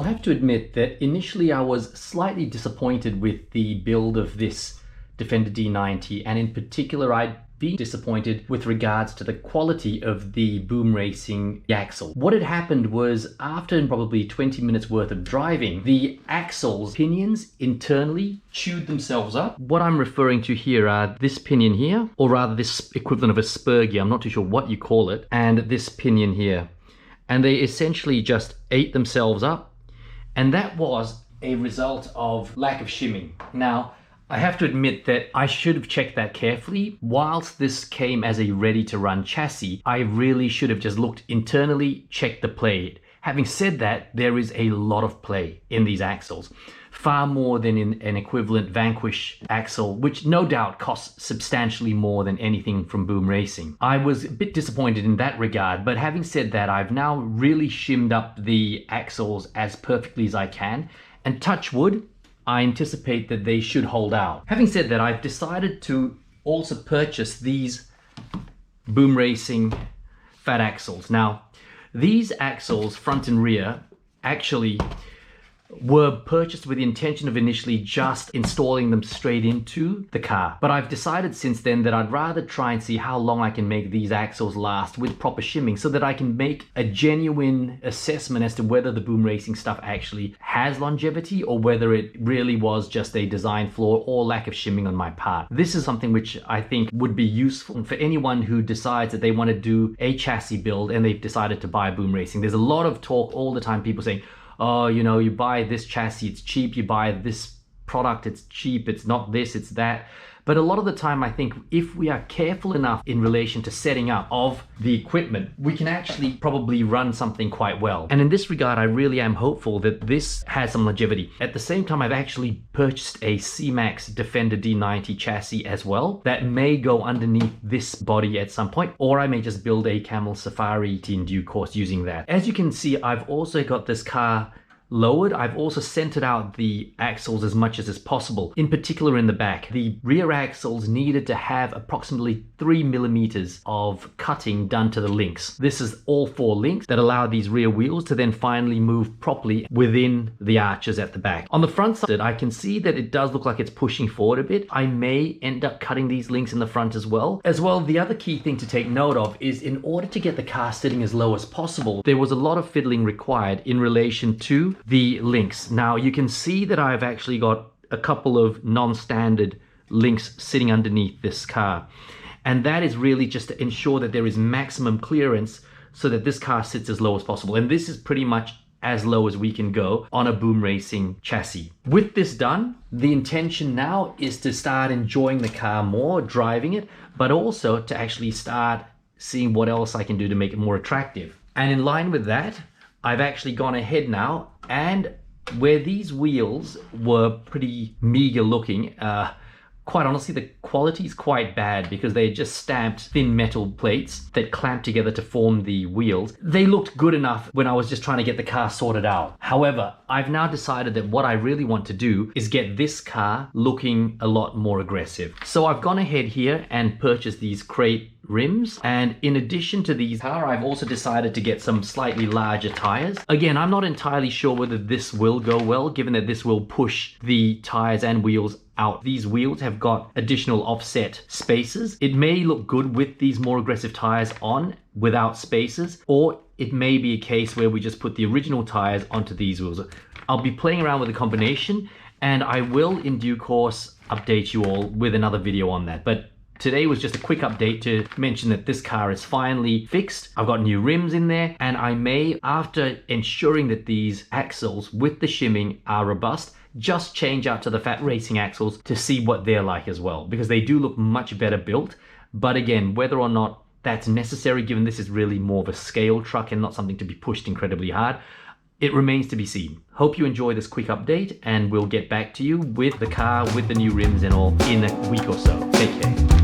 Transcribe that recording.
have to admit that initially I was slightly disappointed with the build of this Defender D90, and in particular I'd been disappointed with regards to the quality of the boom racing axle. What had happened was, after probably 20 minutes worth of driving, the axle's pinions internally chewed themselves up. What I'm referring to here are this pinion here, or rather this equivalent of a spur gear, I'm not too sure what you call it, and this pinion here. And they essentially just ate themselves up, and that was a result of lack of shimming. Now, I have to admit that I should have checked that carefully. Whilst this came as a ready-to-run chassis, I really should have just looked internally, checked the play. Having said that, there is a lot of play in these axles. Far more than in an equivalent Vanquish axle, which no doubt costs substantially more than anything from boom racing. I was a bit disappointed in that regard, but having said that, I've now really shimmed up the axles as perfectly as I can, and touch wood, I anticipate that they should hold out. Having said that, I've decided to also purchase these boom racing fat axles. Now, these axles, front and rear, actually were purchased with the intention of initially just installing them straight into the car. But I've decided since then that I'd rather try and see how long I can make these axles last with proper shimming, so that I can make a genuine assessment as to whether the boom racing stuff actually has longevity, or whether it really was just a design flaw or lack of shimming on my part. This is something which I think would be useful for anyone who decides that they want to do a chassis build and they've decided to buy boom racing. There's a lot of talk all the time, people saying, oh, you know, you buy this chassis, it's cheap, you buy this product, it's cheap, it's not this, it's that. But a lot of the time, I think if we are careful enough in relation to setting up of the equipment, we can actually probably run something quite well. And in this regard, I really am hopeful that this has some longevity. At the same time, I've actually purchased a C-Max Defender D90 chassis as well that may go underneath this body at some point, or I may just build a Camel Safari in due course using that. As you can see, I've also got this car lowered. I've also centered out the axles as much as is possible, in particular in the back. The rear axles needed to have approximately 3 millimeters of cutting done to the links. This is all 4 links that allow these rear wheels to then finally move properly within the arches at the back. On the front side, I can see that it does look like it's pushing forward a bit. I may end up cutting these links in the front as well. The other key thing to take note of is, in order to get the car sitting as low as possible, there was a lot of fiddling required in relation to the links. Now you can see that I've actually got a couple of non-standard links sitting underneath this car, and that is really just to ensure that there is maximum clearance so that this car sits as low as possible, and this is pretty much as low as we can go on a boom racing chassis. With this done, the intention now is to start enjoying the car more, driving it, but also to actually start seeing what else I can do to make it more attractive. And in line with that, I've actually gone ahead now, and where these wheels were pretty meager looking, quite honestly, the quality is quite bad because they just stamped thin metal plates that clamped together to form the wheels. They looked good enough when I was just trying to get the car sorted out. However, I've now decided that what I really want to do is get this car looking a lot more aggressive. So I've gone ahead here and purchased these Krait Rims, and in addition to these I've also decided to get some slightly larger tires. Again, I'm not entirely sure whether this will go well, given that this will push the tires and wheels out. These wheels have got additional offset spaces. It may look good with these more aggressive tires on without spaces, or it may be a case where we just put the original tires onto these wheels. I'll be playing around with the combination, and I will in due course update you all with another video on that. But today was just a quick update to mention that this car is finally fixed. I've got new rims in there, and I may, after ensuring that these axles with the shimming are robust, just change out to the fat racing axles to see what they're like as well, because they do look much better built. But again, whether or not that's necessary, given this is really more of a scale truck and not something to be pushed incredibly hard, it remains to be seen. Hope you enjoy this quick update, and we'll get back to you with the car with the new rims and all in a week or so. Take care.